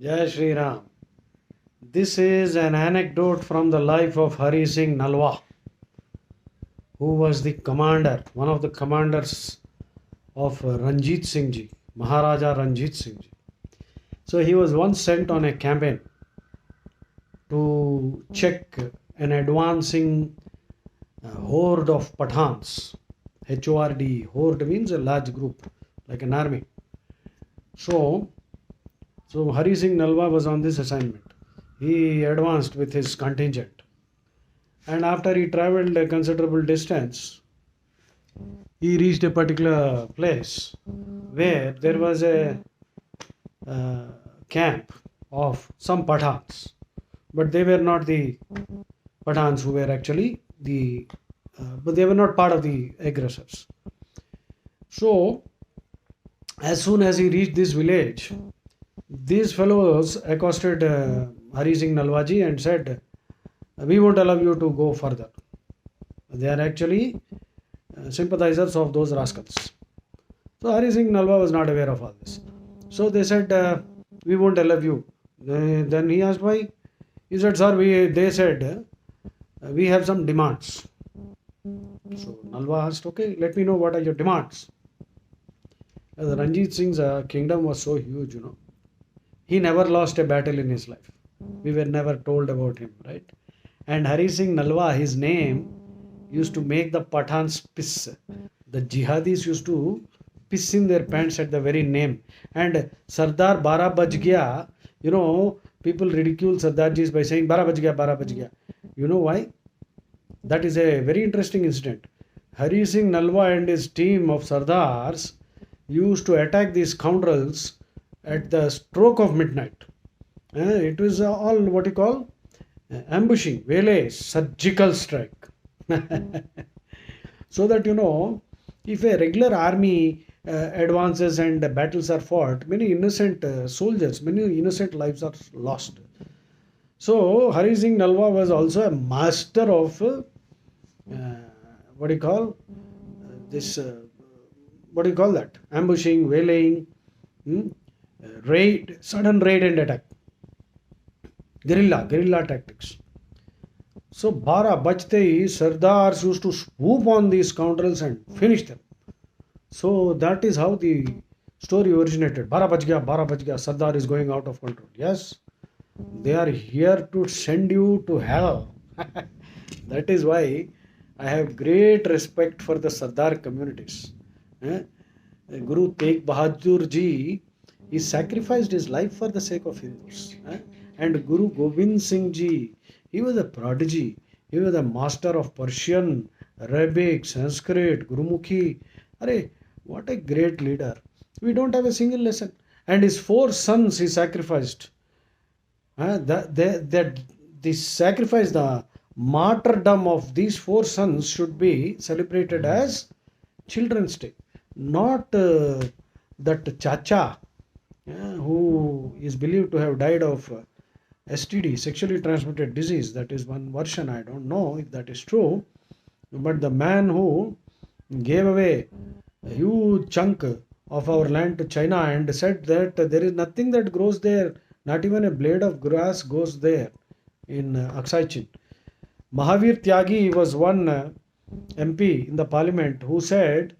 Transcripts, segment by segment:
Jai Shri Ram. This is an anecdote from the life of Hari Singh Nalwa, who was the commander, one of the commanders of Ranjit Singh Ji, Maharaja Ranjit Singh Ji. So he was once sent on a campaign to check an advancing horde of Pathans. HORD, horde means a large group, like an army. So, so Hari Singh Nalwa was on this assignment. He advanced with his contingent, and after he traveled a considerable distance, he reached a particular place where there was a uh, camp of some Pathans, but they were not the Pathans who were actually but they were not part of the aggressors. So, as soon as he reached this village, these fellows accosted Hari Singh Nalwaji and said, "We won't allow you to go further." They are actually sympathizers of those rascals. So Hari Singh Nalwa was not aware of all this. So they said, "We won't allow you." Then he asked why. He said, "Sir, they said we have some demands." So Nalwa asked, "Okay, let me know what are your demands." Ranjit Singh's kingdom was so huge. He never lost a battle in his life. We were never told about him, right? And Hari Singh Nalwa, his name used to make the Pathans piss. The jihadis used to piss in their pants at the very name. And Sardar Bara Baj Gaya, people ridicule Sardarjis by saying Bara Baj Gaya, Bara Baj Gaya. You know why? That is a very interesting incident. Hari Singh Nalwa and his team of Sardars used to attack these scoundrels at the stroke of midnight. It was all what you call ambushing, vele, surgical strike. So that if a regular army advances and battles are fought, many innocent soldiers, many innocent lives are lost. So Hari Singh Nalwa was also a master of what do you call this? What do you call that? Ambushing, waylaying, raid, sudden raid and attack, guerrilla tactics. So Bara Bajte Sardars used to swoop on these scoundrels and finish them. So that is how the story originated. Bara Baj Gaya, Sardar is going out of control. Yes, they are here to send you to hell. That is why I have great respect for the Sardar communities. Guru Tegh Bahadur Ji, he sacrificed his life for the sake of Hindus. And Guru Gobind Singh Ji, he was a prodigy. He was a master of Persian, Arabic, Sanskrit, Gurumukhi. Arey, what a great leader. We don't have a single lesson. And his 4 sons he sacrificed. The sacrifice, the martyrdom of these 4 sons should be celebrated as Children's Day, not that Chacha who is believed to have died of STD, sexually transmitted disease. That is one version. I don't know if that is true. But the man who gave away a huge chunk of our land to China and said that there is nothing that grows there, not even a blade of grass goes there in Aksai Chin. Mahavir Tyagi was one MP in the parliament who said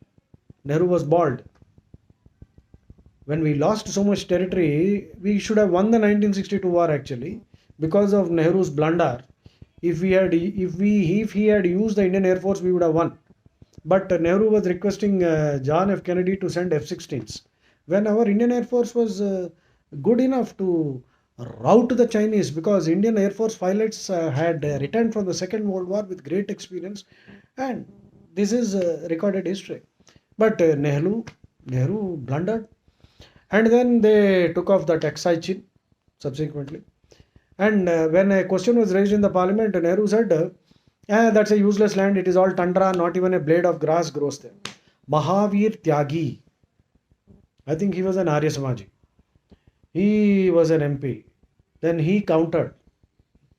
Nehru was bald. When we lost so much territory, we should have won the 1962 war actually because of Nehru's blunder. If he had used the Indian Air Force, we would have won. But Nehru was requesting John F. Kennedy to send F-16s. When our Indian Air Force was good enough to rout the Chinese, because Indian Air Force pilots had returned from the Second World War with great experience, and this is recorded history. But Nehru blundered, and then they took off that Aksai Chin subsequently. And when a question was raised in the parliament, Nehru said, that's a useless land, it is all tundra, not even a blade of grass grows there. Mahavir Tyagi, I think he was an Arya Samaji. He was an MP. Then he countered,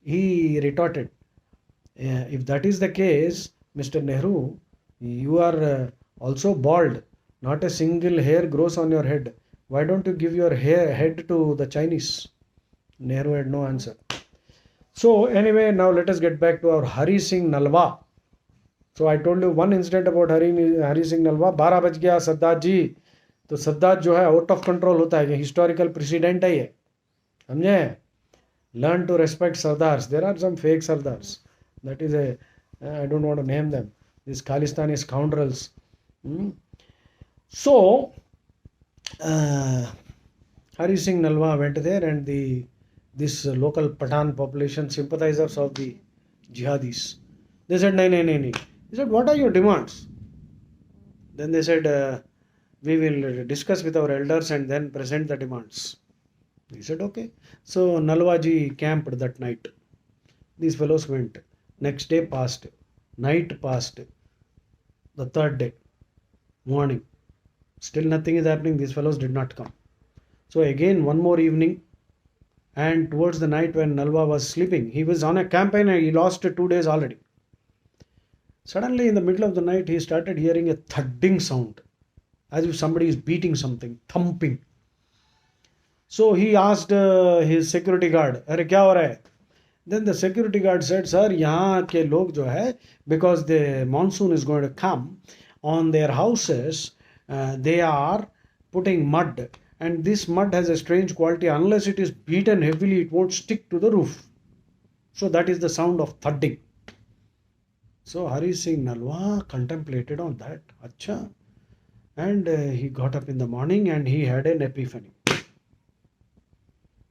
he retorted, if that is the case, Mr. Nehru, you are also bald, not a single hair grows on your head. Why don't you give your head to the Chinese? Nehru had no answer. So anyway, now let us get back to our Hari Singh Nalwa. So I told you one incident about Hari Singh Nalwa. 12 बज गया सद्दात जी. तो सद्दात जो है out of control होता है, historical president है ये, समझे. Learn to respect Sardars. There are some fake Sardars. That is I don't want to name them. These Khalistani scoundrels. So, Hari Singh Nalwa went there, and this local Pathan population, sympathizers of the jihadis, they said, no. He said, what are your demands? Then they said, we will discuss with our elders and then present the demands. He said, okay. So Nalwa ji camped that night. These fellows went. Next day passed. Night passed. The third day. Morning. Still nothing is happening. These fellows did not come. So again one more evening, and towards the night when Nalwa was sleeping, he was on a campaign and he lost 2 days already. Suddenly in the middle of the night he started hearing a thudding sound, as if somebody is beating something, thumping. So he asked his security guard, "Arey kya ho raha hai?" Then the security guard said, "Sir, यहाँ के लोग जो है, because the monsoon is going to come, on their houses they are putting mud, and this mud has a strange quality. Unless it is beaten heavily, it won't stick to the roof. So that is the sound of thudding." So Hari Singh Nalwa contemplated on that. Acha. And he got up in the morning and he had an epiphany.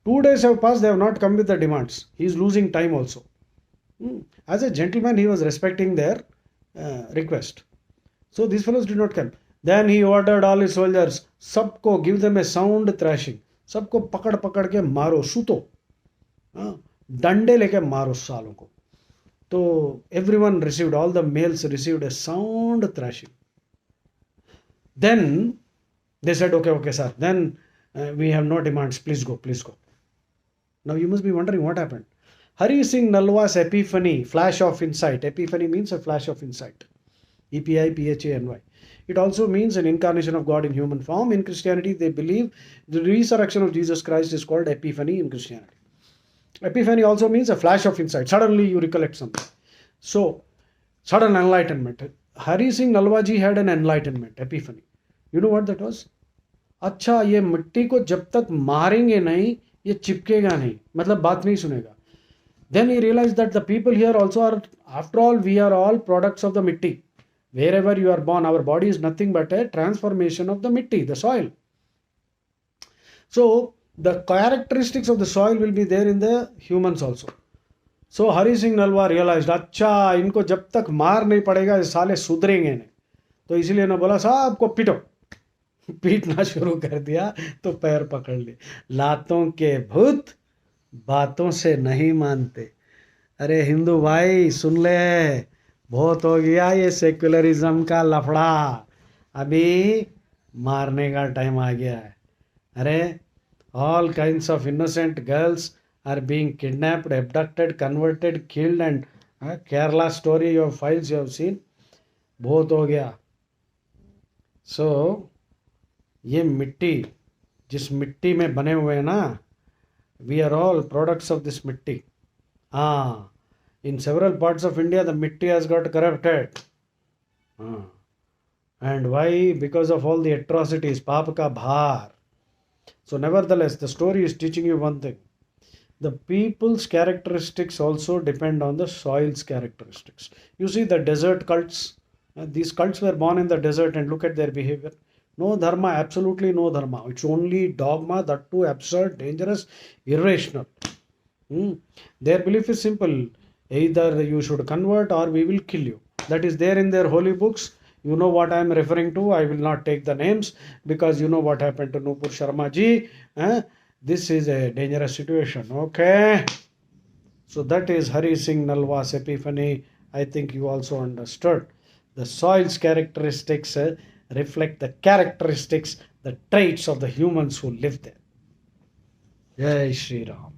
2 days have passed, they have not come with the demands. He is losing time also. As a gentleman, he was respecting their request. So these fellows did not come. Then he ordered all his soldiers, सबको give them a sound thrashing. सबको पकड़ पकड़ के मारो, सूतो, डंडे लेके मारो सालों को. So everyone received, all the males received a sound thrashing. Then they said, okay sir, then we have no demands, please go. Now you must be wondering what happened. Hari Singh Nalwa's epiphany, flash of insight. Epiphany means a flash of insight. Epiphany. It also means an incarnation of God in human form. In Christianity, they believe the resurrection of Jesus Christ is called epiphany in Christianity. Epiphany also means a flash of insight. Suddenly you recollect something. So, sudden enlightenment. Hari Singh Nalwa ji had an enlightenment, epiphany. You know what that was? अच्छा, ये मिट्टी को जब तक मारेंगे नहीं, ये चिपकेगा नहीं, मतलब बात नहीं सुनेगा. Then he realized that the people here also are, after all, we are all products of the mitti. Wherever you are born, our body is nothing but a transformation of the mitti, the soil. So, the characteristics of the soil will be there in the humans also. So Hari Singh Nalwa realized, अच्छा इनको जब तक मार नहीं पड़ेगा ये साले सुधरेंगे नहीं. तो इसीलिए ना बोला साहब को पीटो. पीटना शुरू कर दिया तो पैर पकड़ लिए. लातों के भूत बातों से नहीं मानते. अरे हिंदू भाई सुन ले, बहुत हो गया ये सेक्युलरिज्म का लफड़ा, अभी मारने का टाइम आ गया है. अरे all kinds of innocent girls are being kidnapped, abducted, converted, killed, and Kerala story your files you have seen. बहुत हो गया. So ये मिट्टी, जिस मिट्टी में बने हुए हैं ना, we are all products of this मिट्टी. In several parts of India the mitti has got corrupted. And why? Because of all the atrocities, paap ka bhar. So nevertheless, the story is teaching you one thing. The people's characteristics also depend on the soil's characteristics. You see the desert cults, these cults were born in the desert, and look at their behavior. No dharma, absolutely no dharma. It's only dogma, that too absurd, dangerous, irrational. Their belief is simple. Either you should convert or we will kill you. That is there in their holy books. You know what I am referring to. I will not take the names because you know what happened to Nupur Sharma ji. This is a dangerous situation. Okay. So that is Hari Singh Nalwa's epiphany. I think you also understood. The soil's characteristics reflect the characteristics, the traits of the humans who live there. Jai Shri Ram.